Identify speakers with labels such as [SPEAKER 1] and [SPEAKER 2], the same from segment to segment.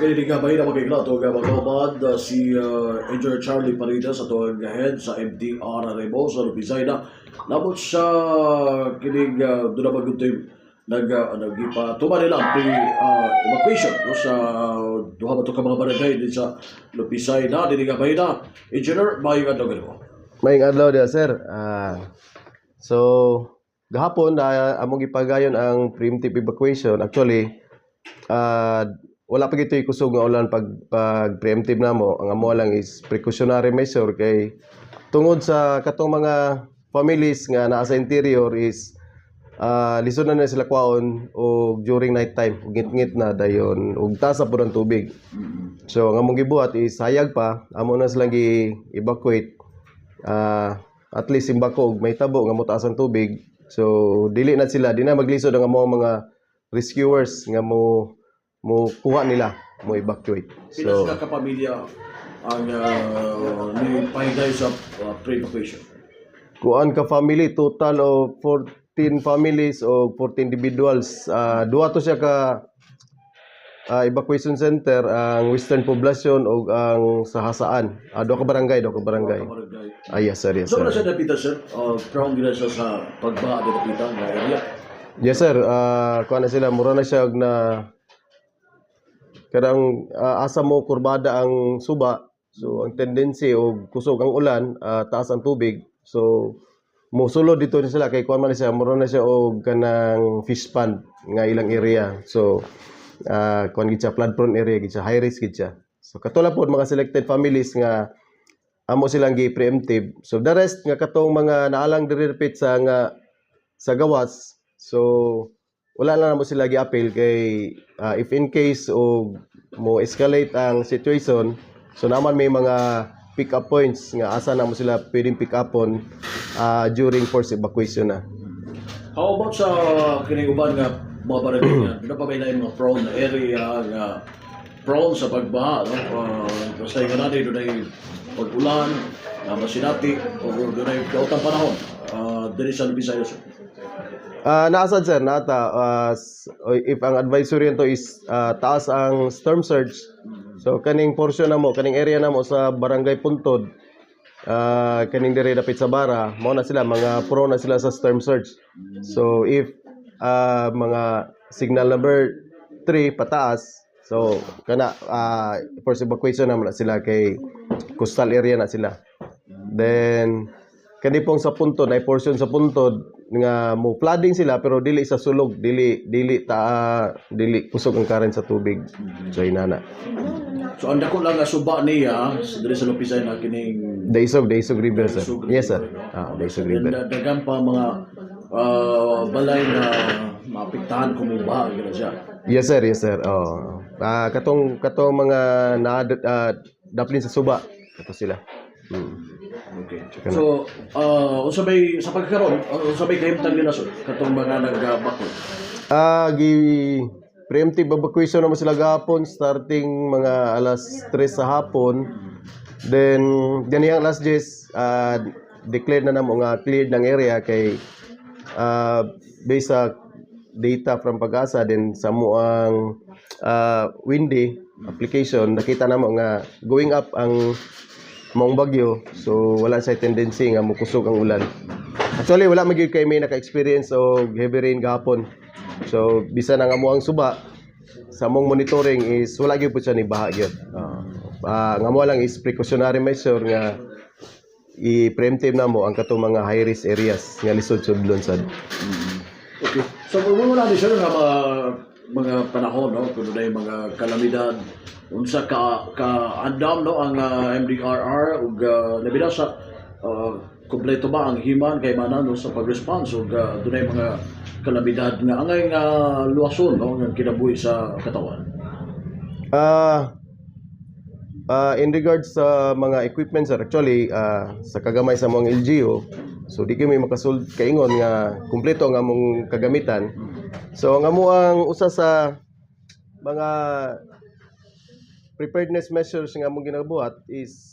[SPEAKER 1] kay gabay na magigla to gabagobad si Engineer Charlie Paridas sa tuwang head sa MTR Rebo sa Lupizay na labot sa kining doon na maguntoy nagipatuman nila ang evacuation no, sa duha ba to ka mga barangay din sa Lupizay na din gabay na Engineer may adlaw mo.
[SPEAKER 2] Maayong adlaw dia sir. So gahapon among ipagayon ang preemptive evacuation. Actually wala pa gito'y kusog nga ulan pag preemptive namo. Ang amo lang is precautionary measure kay tungod sa katong mga families nga naa sa interior is lisod na sila kwaon o during night time ngit-ngit na dayon ug tasa pud ang tubig. So ang among gibuhat is hayag pa amo na silang gi-evacuate at least imbako og may tabo nga motaas ang tubig. So dili na sila di na maglisod ang among mga rescuers nga mo kuha nila mo evacuate.
[SPEAKER 1] So pila ka pamilya ang ni pahiday sa pre-evacuation?
[SPEAKER 2] Kuan ka family total of 14 families o 14 individuals. Duha to siya ka evacuation center ang Western Poblacion o ang sa Hasaan. Duha ka barangay. Yes sir, yes
[SPEAKER 1] So
[SPEAKER 2] sir.
[SPEAKER 1] wala siya napita sir, from gina siya sa pagbaha din napita nga area?
[SPEAKER 2] Yes sir, kuan na sila mura na siya na kadang asa mo kurbada ang suba. So ang tendency o kusog ang ulan, taas ang tubig. So musulod dito na sila kay kuan man siya mura na siya og kanang fish pond nga ilang area. So kuan gid siya flood prone area gid siya, high risk gid siya. So katulad pod mga selected families nga amo silang gi-preemptive. So the rest nga katong mga naalang direpit sa gawas. So wala na mo sila gi-appeal kay if in case o mo escalate ang situation, so naman may mga pick up points nga asa na mo sila pwedeng pick upon during forced evacuation na.
[SPEAKER 1] How about sa kining uban nga mga barangay nga doon pa ba na mga prone na area nga prone sa pagbaha no? Basta yung natin doon ay pag-ulan masinati o doon ay kautang panahon diri sa Lupizay.
[SPEAKER 2] Naasad sir, nata if ang advisory nito is taas ang storm surge. So kaning portion namo, kaning area namo sa Barangay Puntod, kaning dire dapit sa Bara, mao na sila mga prone na sila sa storm surge. So if mga signal number 3 pataas, so kana forced evacuation naman na sila kay coastal area na sila. Then kani pong sa Puntod, ay portion sa Puntod nga mo flooding sila pero dili sa sulog, dili kusog ang current sa tubig. So inana.
[SPEAKER 1] So ang dako lang nga suba niya diri sa Lupizay na kining
[SPEAKER 2] Daisog River sir. Yes sir. Daisog River.
[SPEAKER 1] Dagan pa mga balay na maapektahan kung baha gina siya.
[SPEAKER 2] Yes sir. Katong mga daplin sa suba kato sila.
[SPEAKER 1] Okay. So, unsa may sa pagkaron, unsa may kahimtang nila so katong mga nagbako?
[SPEAKER 2] Preemptive evacuation naman sila gahapon starting mga alas 3 sa hapon. Then ganiyang last days declared na namo nga cleared ng area kay based sa data from Pag-asa din sa muang windy application nakita namo nga going up ang maong bagyo, so wala sa tendency nga mukusog ang ulan. Actually wala magyud kay may naka-experience og heavy rain gahapon. So bisan ang amo ang suba sa among monitoring is wala gyud pud siya ni baha gyud. Ang amo lang is precautionary measure nga i-preemptive namo ang katong mga high risk areas nga lisod sudlon sad.
[SPEAKER 1] Okay. So kung wala ni siya nga mga panahon no, kuno na mga kalamidad unsa ka andam no ang MDRR ug labi na sa kompleto ba ang himan kay manan no, sa pag-response ug dunay mga kalamidad nga angay nga luwason no nga kinabuhi sa katawan.
[SPEAKER 2] In regards sa mga equipment sir, actually sa kagamay sa mga LGU, so di kami makasold kaingon nga kumpleto ang among kagamitan. So ang amo ang usa sa mga preparedness measures nga among ginabuhat is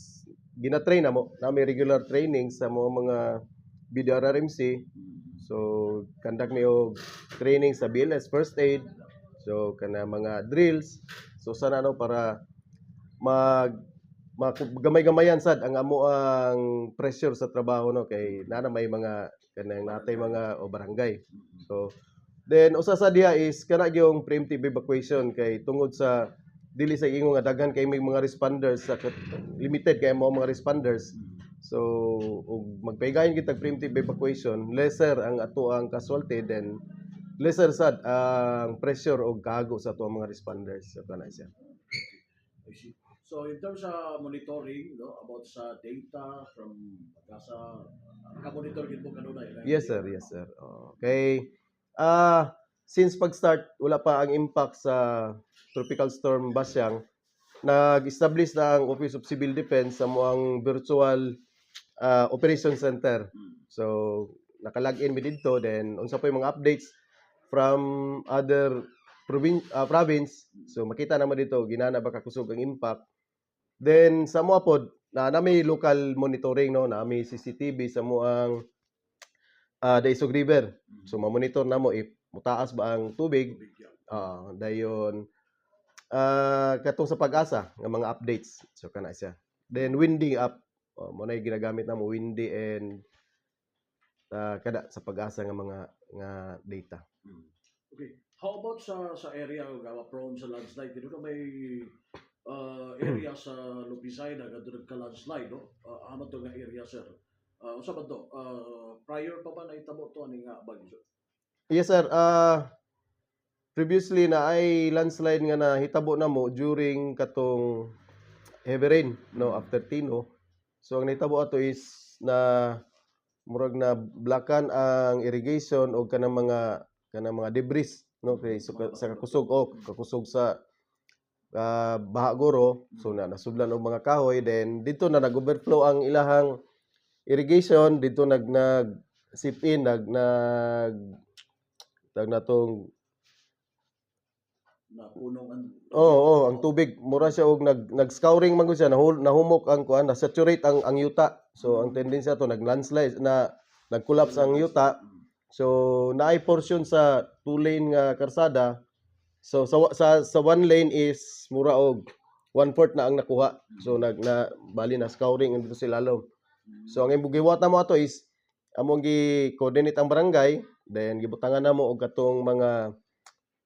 [SPEAKER 2] gina-train namo na may regular training sa mga BDRRMC. So conduct mi og training sa BLS first aid. So kana mga drills. So sana no para mag gamay-gamayan sad ang amo ang pressure sa trabaho no kay nana may mga kanang natay mga o barangay. So then usa sa diha is kana gyung preemptive evacuation kay tungod sa dili sa ingon nga daghan kay may mga responders sa limited kay mo mga responders. So ug magpaigayon kita preemptive evacuation, lesser ang ato ang casualty then lesser sad ang pressure o gago sa ato mga responders so kana siya.
[SPEAKER 1] I see. So in terms sa monitoring, no, about sa data from Pagasa, naka-monitor gid mo kanunay.
[SPEAKER 2] Yes sir, yes sir. Okay. Since pag-start wala pa ang impact sa Tropical Storm Basyang, nag-establish na ang Office of Civil Defense sa moang virtual operation center. So naka-login mi didto then unsa pa yung mga updates from other province. So makita naman dito ginana ba kakusog ang impact. Then sa mo pod na may local monitoring no, na may CCTV sa moang Daisog River. So ma-monitor namo if mutaas ba ang tubig. Dayon katong sa Pag-asa nga mga updates. So kana siya. Then windy up mo na ginagamit namo windy and kada sa Pag-asa nga mga nga data.
[SPEAKER 1] Okay. How about sa area nga prone sa landslide? Dito na may area sa Lupisay na gadurog ka landslide, no? Ano to nga area, sir? Unsa ba to? Prior pa ba nahitabo to ani nga bagyo?
[SPEAKER 2] Yes sir, previously na ay landslide nga nahitabo namo during katong heavy rain no after Tino. So ang nahitabo ato is na murag na blakan ang irrigation o kanang mga debris no kay sa kakusog sa baha guro. So nasudlan og mga kahoy then dito na nag-overflow ang ilahang irrigation dito nag sip in nag tag natong
[SPEAKER 1] Na punong ang
[SPEAKER 2] ang tubig mura siya og nag-scouring man gud siya nahumok ang kuan na saturate ang yuta. So ang tendency to nag-landslide na nag-collapse ang yuta. So naay portion sa two lane nga karsada. So sa one lane is mura og 1/4 na ang nakuha. So bali na scouring dito sila lalom. So ang gibugiwata mo ato is among gi-coordinate ang barangay then gibutangan namo og katong mga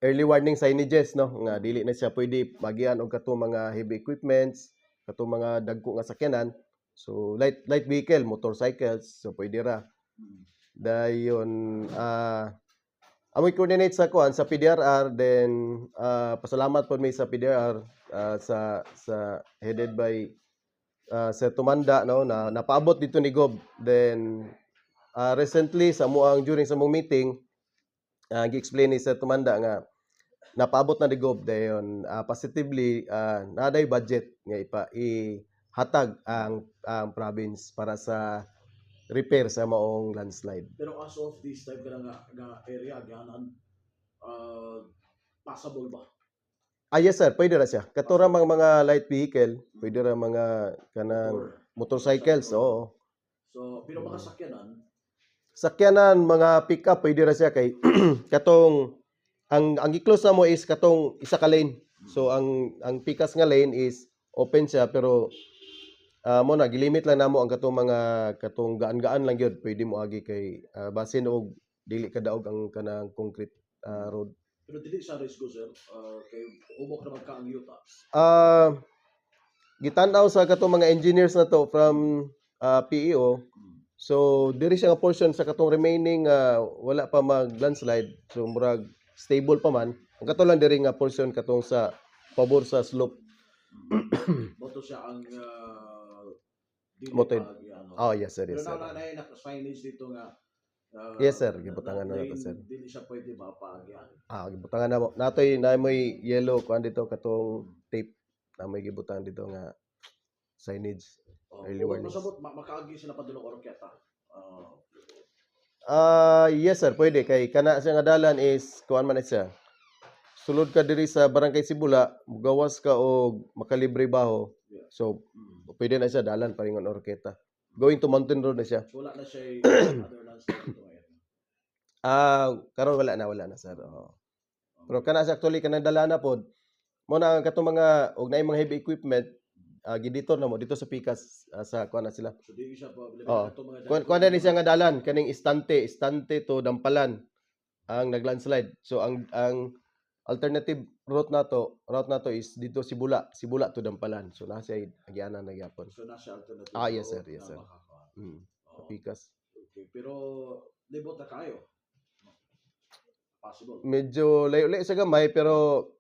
[SPEAKER 2] early warning signages no nga dili na siya pwede magian og katong mga heavy equipments, katong mga dagko nga sakyanan. So light vehicle, motorcycles, so pwede ra. Dayon amoy coordinate sa kuan sa PDRR then pasalamat po mi sa PDRR sa headed by Sir Tumanda no na napaabot dito ni Gob. Then recently sa muang during sa mong meeting gi-explain ni Sir Tumanda nga napaabot na ni Gob dayon positively naday budget nga ihatag ang province para sa repair sa maong landslide.
[SPEAKER 1] pero as of this type nga area ganan passable ba?
[SPEAKER 2] Yes sir, pwede ra siya. Katura mga light vehicle, pwede ra mga kanang motorcycles, oo.
[SPEAKER 1] So pero mga sakyanan
[SPEAKER 2] Sakyanan, mga pick-up, pwede ra siya kay katong ang i-close na mo is katong isa ka lane. So ang pikas nga lane is open siya pero mo na gilimit lang namo ang katong gaan-gaan lang gyud pwede mo agi kay basin og dili kadaog ang kanang concrete road.
[SPEAKER 1] pero dili sa risk sir kay umok naman ka ang yuta.
[SPEAKER 2] Gitan-aw sa katong mga engineers na to from PEO. So diri siya nga portion sa katong remaining wala pa mag-landslide. So murag stable pa man. Ang kato lang diri nga portion katong sa pabor sa slope.
[SPEAKER 1] Moto siya ang dili
[SPEAKER 2] Moto-
[SPEAKER 1] pa ano.
[SPEAKER 2] Oh, yes sir,
[SPEAKER 1] Pero
[SPEAKER 2] yes sir.
[SPEAKER 1] na naka-signage dito nga
[SPEAKER 2] Yes sir, gibutangan na nato sir.
[SPEAKER 1] Dili siya pwede mapaagyan.
[SPEAKER 2] Gibutangan na mo. Natoy na may yellow kuan dito katong tape na may gibutangan dito nga signage. Early warnings.
[SPEAKER 1] Masabot makaagi sila padulong orketa.
[SPEAKER 2] Yes sir, pwede kay kana siya nga dalan is kuan man na siya. Sulod ka diri sa Barangay Sibula, mugawas ka og Makalibre Baho. So pwede na siya dalan paringon orketa. Going to Mountain Road na siya.
[SPEAKER 1] So, wala na siya other lands dito ngayon.
[SPEAKER 2] Karon wala na sir. Oo. Pero kana sa actually kanang dala na pod mo na ang katong mga og naay mga heavy equipment giditor na mo dito sa Pikas sa kuan na sila.
[SPEAKER 1] So di siya pa
[SPEAKER 2] Oo.
[SPEAKER 1] ito mga
[SPEAKER 2] Kuan na ni siya nga dalan kaning istante to Dampalan ang naglandslide. So ang alternative route nato is dito Sibula to Dampalan. So nasa agianan na gyapon.
[SPEAKER 1] So nasa alternative
[SPEAKER 2] Yes sir,
[SPEAKER 1] road
[SPEAKER 2] yes
[SPEAKER 1] na
[SPEAKER 2] sir.
[SPEAKER 1] makaka.
[SPEAKER 2] Sa
[SPEAKER 1] Oo.
[SPEAKER 2] Pikas.
[SPEAKER 1] Okay, pero libot na kayo. Possible.
[SPEAKER 2] Medyo layo-layo sa gamay pero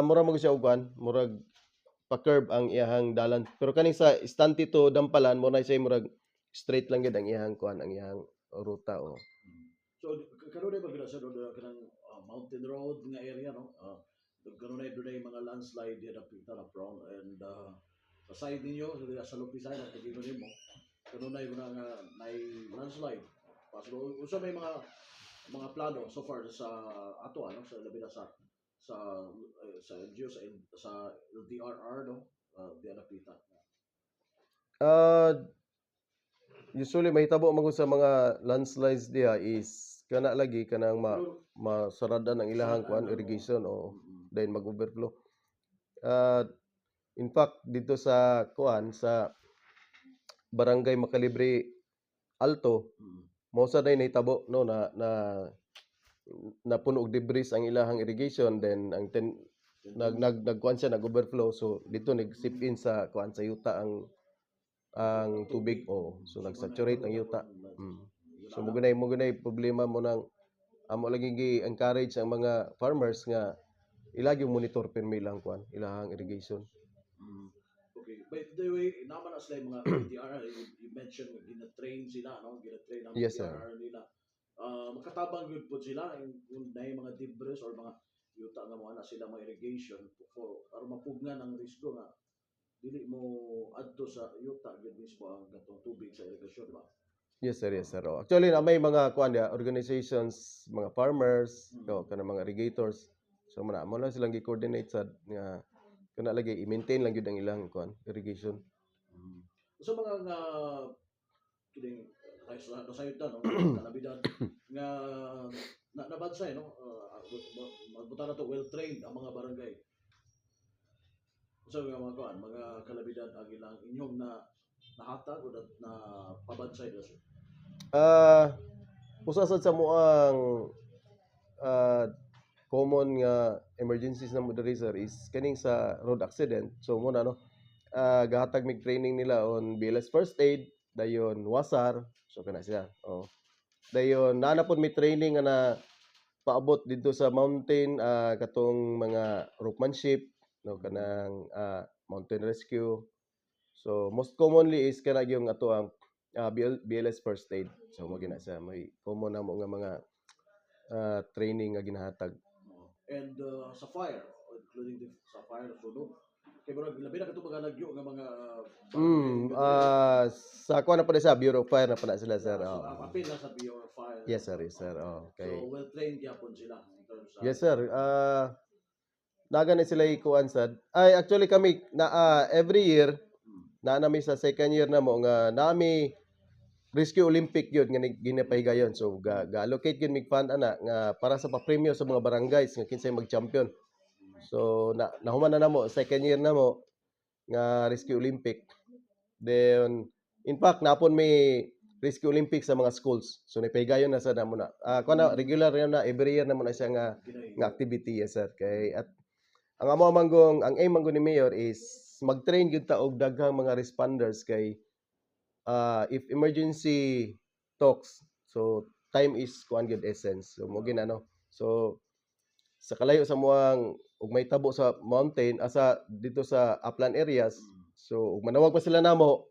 [SPEAKER 2] mura mo siya uban, murag pa-curve ang iyahang dalan. Pero kaning sa istante to Dampalan mo na siya murag straight lang gid ang iyahang kuan, ang iyahang ruta o.
[SPEAKER 1] So karon ay bagay sa kanang mountain road nga area no. Karon ay dunay mga landslide diha pita na prone and sa side ninyo sa Lupisay na tigino nimo. Karon ay mga landslide. Possible usa may mga plano so far sa ato ano sa labi na sa LGU sa LTRR no diha na pita.
[SPEAKER 2] Usually mahitabo man gud sa mga landslides diha is kana lagi kanang masaradan ang ilahang kuan irrigation o then mag-overflow. In fact dito sa kuan sa Barangay Macalibre Alto mo sa day nahitabo no na puno og debris ang ilahang irrigation then ang nagkuan siya nag-overflow so dito nag-sip in sa kuan sa yuta ang tubig so nag-saturate ang yuta. So mo gunay problema mo nang amo lagi gi-encourage ang mga farmers nga ilagi monitor pirmi ilang kuan ilahang irrigation.
[SPEAKER 1] Okay, by the way, naman as like mga LTRR, you mentioned gina-train sila, no? Gina-train ang
[SPEAKER 2] Yes, sir.
[SPEAKER 1] LTRR nila. Makatabang yun po sila kung na mga debris or mga yuta nga mga na sila mga irrigation for para mapugnan ang risgo nga dili mo adto sa yuta gid mismo ang gatong tubig sa irrigation, di ba?
[SPEAKER 2] Yes sir, yes sir. Actually na may mga kuan dia organizations, mga farmers, kanang mga irrigators. So mo lang silang gi-coordinate sa nga kana lagi i-maintain lang gyud ang ilang kuan irrigation.
[SPEAKER 1] So mga nga kining sa yuta no, kalabidad nga nabansay no, magbuta na to well trained ang mga barangay. So mga kuan, mga kalabidad ang ilang inyong nahatag o na pabansay na sir.
[SPEAKER 2] Usa sad sa mo ang common nga emergencies na mo diri sir is kaning sa road accident. So mo na no gahatag mig training nila on BLS first aid, dayon wasar, so kana siya. Dayon naa pod mi training nga na paabot dito sa mountain katong mga ropemanship no kanang mountain rescue. So most commonly is kana yung ato ang BLS first aid. So mo gina siya may common na mo nga mga training nga ginahatag.
[SPEAKER 1] And sa fire, including sa fire na sunog. Kaya bro, labi na ito mga nagyo nga mga
[SPEAKER 2] sa kuha na pa sa Bureau of Fire na pa na sila sir.
[SPEAKER 1] so, apil na sa Bureau of Fire.
[SPEAKER 2] Yes sir, yes sir. Okay.
[SPEAKER 1] So well trained yapon sila in terms of
[SPEAKER 2] Yes sir. Naga na sila ikuan sad. Ay actually kami na every year na nami sa second year na mo nga nami Rescue Olympic yun nga ginapahigayon. So ga-allocate yun mig fund ana nga para sa pa-premyo sa mga barangays nga kinsay mag-champion. So nahuman na namo second year na mo nga Rescue Olympic. Then in fact napon may Rescue Olympic sa mga schools. So napahigayon na sa namo na. Kuno regular na every year na mo na siya nga activity yes sir. Kay at ang amo manggong ang aim manggong ni Mayor is mag-train gyud ta og daghang mga responders kay if emergency talks, so time is kuan gyud essence. So mo ginano. So sa kalayo sa muang ug may tabo sa mountain asa dito sa upland areas. So ug manawag pa sila namo.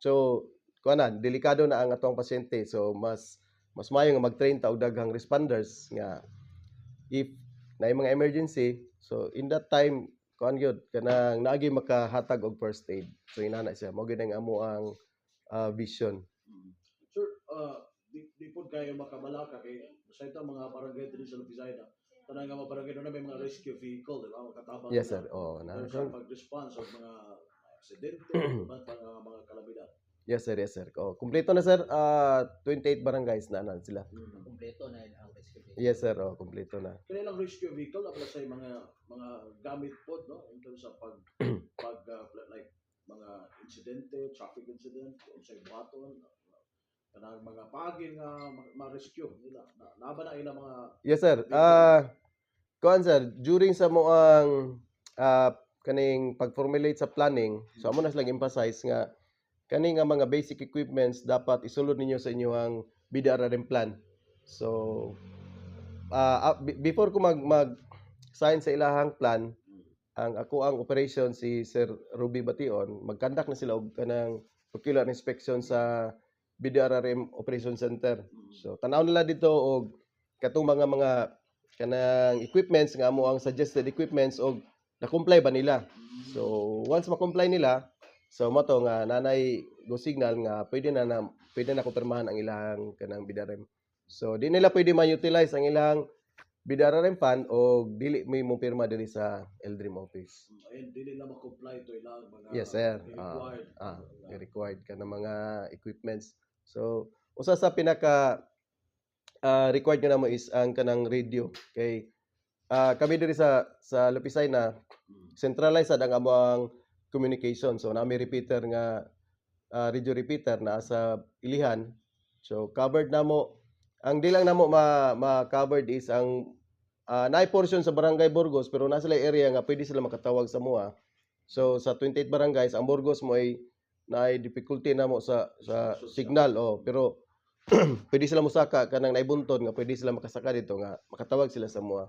[SPEAKER 2] So kuan na delikado na ang atong pasyente. So mas maayo nga mag-train ta og daghang responders nga if naay mga emergency, so in that time kuan gyud kanang naagi makahatag og first aid. So inana siya mo gyud ang amo ang vision.
[SPEAKER 1] Sir, di po kayo makabalaka kay sa ito mga barangay dito sa Lupisay na tanang nga mga barangay na may mga rescue vehicle, di ba? Makatabang
[SPEAKER 2] Yes sir.
[SPEAKER 1] sa pag-response sa mga aksidente, mga kalabidad.
[SPEAKER 2] Yes sir, yes sir. Oh, kumpleto na sir. 28 barangays na sila.
[SPEAKER 3] Kompleto na yun ang rescue vehicle.
[SPEAKER 2] Yes sir, oh, kumpleto na.
[SPEAKER 1] Kanilang rescue vehicle na sa mga gamit po, no, in terms of like mga insidente, traffic incident, kung sa buhaton, kanang mga paging ma-rescue nila. Naba na ila mga
[SPEAKER 2] Yes sir. Kuan sir, during sa moang kaning pag-formulate sa planning, so amo na silang emphasize nga kani nga mga basic equipments dapat isulod ninyo sa inyong BDRRM plan. So before ko mag sign sa ilahang plan, ang ako ang operation si Sir Ruby Bation, mag-conduct na sila og kanang ocular inspection sa BDRRM Operation Center. So tanaw nila dito og katong mga kanang equipments nga amo ang suggested equipments og na-comply ba nila. So once ma-comply nila, so mo to nga nanay go signal nga pwede na kumpirmahan ang ilang kanang BDRRM. So di nila pwede ma-utilize ang ilang BDRRM fund o dili may mo pirma diri sa LDRIM office.
[SPEAKER 1] ayun, dili na ma-comply to ilang mga
[SPEAKER 2] Yes sir.
[SPEAKER 1] required.
[SPEAKER 2] Required ka ng mga equipments. So usa sa pinaka required nga namo is ang kanang radio kay kami diri sa Lupisay na centralized ang among communication. So nami repeater nga radio repeater na sa ilihan. So covered namo ang di lang namo ma-covered is ang naay portion sa Barangay Burgos pero nasa sila area nga pwede sila makatawag sa mua. So sa 28 barangays ang Burgos mo ay naay difficulty namo sa signal pero pwede sila musaka kanang naibunton nga pwede sila makasaka dito nga makatawag sila sa mua.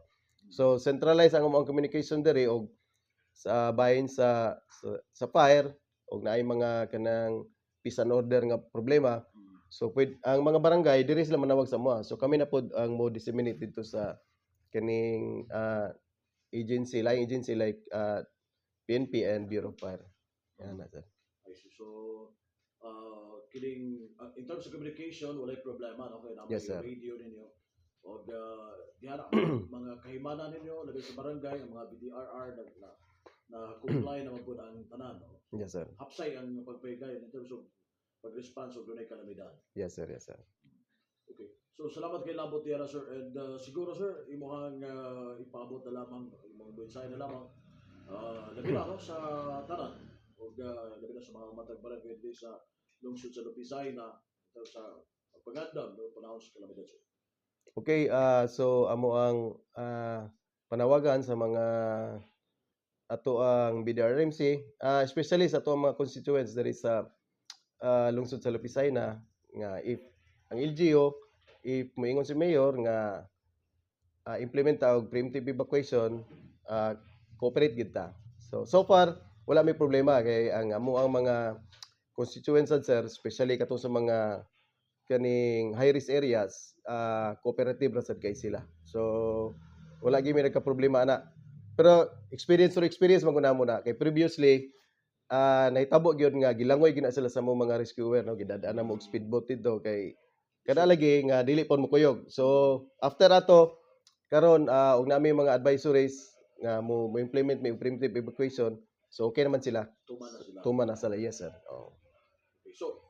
[SPEAKER 2] So centralize ang among communication diri og sa bahin sa fire og naay mga kanang peace and order nga problema. So ang mga barangay diri sila manawag sa mua. So kami na pod ang mo disseminate dito sa kaning agency like PNP and Bureau of Fire. Yan na sir.
[SPEAKER 1] I see. So kining in terms of communication walay problema, no, kay na
[SPEAKER 2] Yes, sir.
[SPEAKER 1] radio ninyo og diha na mga kahimanan ninyo labi sa barangay ang mga BDRR na comply naman po ang tanan, no?
[SPEAKER 2] Yes sir.
[SPEAKER 1] Hapsay ang pagpayagay in terms of pag-response o dunay kalamidad.
[SPEAKER 2] Yes sir, yes sir.
[SPEAKER 1] Okay. So salamat kay Labot Tiara sir, and siguro sir imong ipaabot na lamang imong mensahe na lamang labi na no, sa tanan og labi na sa mga matag barangay dito sa lungsod sa Lupisay na ito sa pagandam no panahon sa kalamidad sir.
[SPEAKER 2] Okay, so amo ang panawagan sa mga ato ang BDRMC, especially sa ato ang mga constituents diri sa lungsod sa Lupisay na nga if ang LGU if moingon si mayor nga implement og preemptive evacuation, cooperate gid ta. So far wala may problema kay ang amo ang mga constituents sir, especially katong sa mga kaning high risk areas, cooperative ra sad kay sila. So wala gyud may nagka-problema ana. Pero experience man gud namo na kay previously nahitabo gyud nga gilangoy gyud na sila sa mo mga rescuer, no, gidadaan na mo og speedboat dito kay kada lagi nga dili pon mo kuyog. So after ato karon og nami mga advisories nga mo implement may preemptive evacuation, so okay naman sila.
[SPEAKER 1] Tuman na sila.
[SPEAKER 2] Tuman na sila, yes sir.
[SPEAKER 1] Okay. So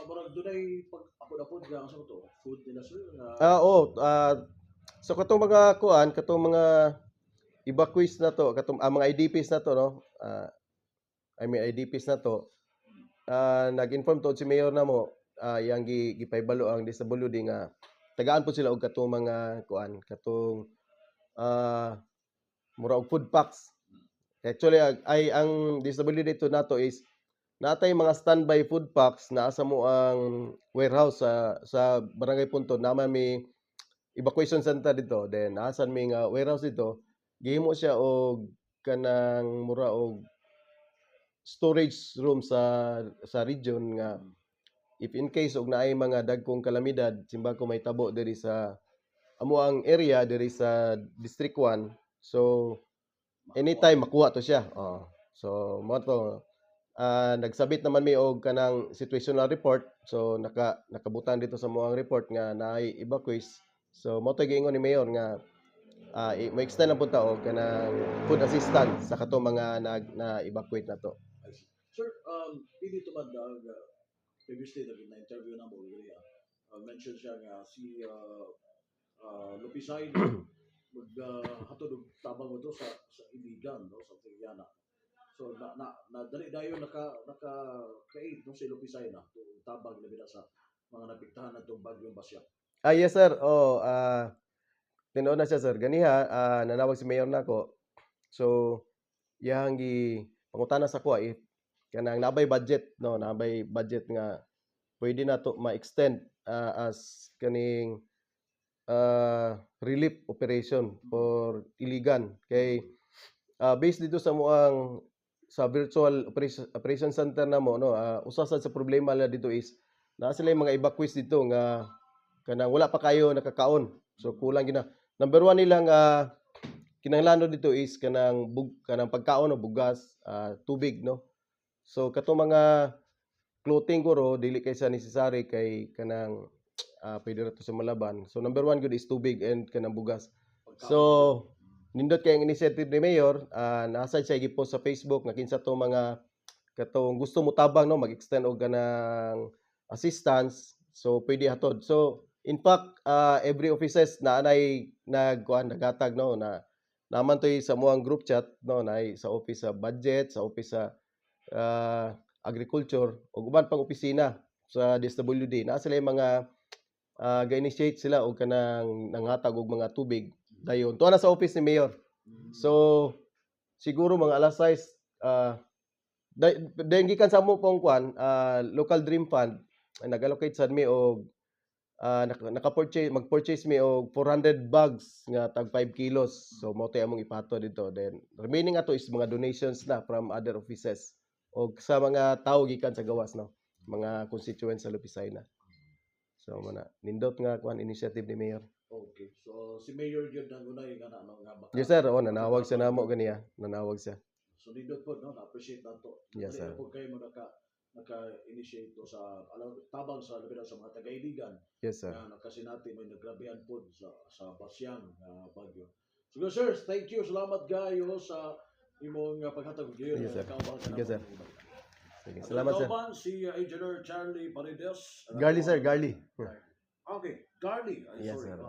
[SPEAKER 1] murag dunay pag apod-apod nga sa to food nila sir nga
[SPEAKER 2] So katong mga kuan, katong mga evacuees na to, katong mga IDPs na to, no. IDPs na to. Nag-inform to si mayor na mo, yang gipaybalo ang DSWD nga tagaan po sila og katong mga kuan, katong mura og food packs. Actually ang DSWD dito nato is natay mga standby food packs na asa mo ang warehouse sa Barangay Puntod naman may evacuation center dito. Then asan may nga warehouse dito, gihimo siya og kanang mura og storage room sa region nga if in case og naay mga dagkong kalamidad simba ko may tabo diri sa amo ang area diri sa District 1. So anytime makuha to siya. So mo to nagsabit naman mi og kanang situational report. So nakabutan dito sa moang report nga naay evacuees. So mo to giingon ni mayor nga may extend na punta og kanang food assistance sa kato mga na-evacuate na to.
[SPEAKER 1] Sir, pili tumad previously na-interview na mo, mention siya nga si Lupisay hatod og tabang mo to sa iligan, no, sa Triana. So dali dayon naka-create no si Lupisay na to tabang labi na sa mga napiktahan natong bagyong Basya.
[SPEAKER 2] Yes sir. Oh, tinuod na siya sir. Ganiha, nanawag si Mayor nako. So, yang gi pangutana sa ko if kanang nabay budget no, nabay budget nga pwede na to ma-extend as kaning relief operation for iligan kay based dito sa muang sa virtual operation center na mo no, usa sad sa problema la dito is naa sila yung mga evacuees dito nga kanang wala pa kayo nakakaon. So kulang gina. Number one nilang kinahanglan dito is kanang pagkaon o bugas, tubig no. So kato mga clothing ko ro dili kay sa necessary kay kanang pwede ra to sa malaban. So number one good is tubig and kanang bugas. So nindot kay ang initiative ni Mayor, nasa siya gi-post sa Facebook nga kinsa to mga katong gusto mo tabang no mag-extend og kanang assistance. So pwede hatod. So in fact, every offices na anay nagatag no na naman to'y sa muang group chat no na sa office sa budget, sa office sa agriculture ug uban pang opisina sa DSWD na sila yung mga ga-initiate sila og kanang nanghatag og mga tubig dayon tuwa na sa office ni Mayor. So siguro mga alas 6 dayon gikan sa mo pong kwan local dream fund nag-allocate sad mi og mag-purchase mi og 400 bags nga tag 5 kilos. So mo tay among ipato dito. Then remaining ato is mga donations na from other offices og sa mga tawo gikan sa gawas no. Mga constituents sa Lupisay na. So mana nindot nga kwan initiative ni Mayor.
[SPEAKER 1] Okay. So si Mayor gyud nang unay kana no nga baka.
[SPEAKER 2] Yes sir, nanawag siya namo ganiya. Nanawag siya.
[SPEAKER 1] So nindot po no, na-appreciate nato.
[SPEAKER 2] Yes, sir.
[SPEAKER 1] Po kayo mo naka-initiate to sa tabang sa labi na sa mga taga-iligan.
[SPEAKER 2] Yes sir.
[SPEAKER 1] Kasi natin may nagrabihan po sa Basyang Bagyo. So sir, thank you. Salamat kayo sa imong paghatag gyud.
[SPEAKER 2] Yes, sir. Sige, sir. Sige, salamat sir.
[SPEAKER 1] Si Engineer Charlie Paredes.
[SPEAKER 2] Garly sir, Garly.
[SPEAKER 1] Okay, Garly.
[SPEAKER 2] Yes,
[SPEAKER 1] Sorry.
[SPEAKER 2] sir.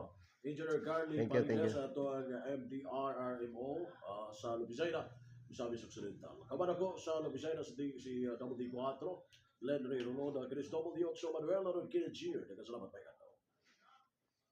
[SPEAKER 1] Engineer Garly
[SPEAKER 2] Thank you,
[SPEAKER 1] Paredes ato ang MDRRMO sa Lubisayna. Misamis Occidental. Kaban ako sa Lubisayna si WD4, Len Ray Rolando, Chris W. Manuel, Aaron Kidd Jr. Salamat, Mike.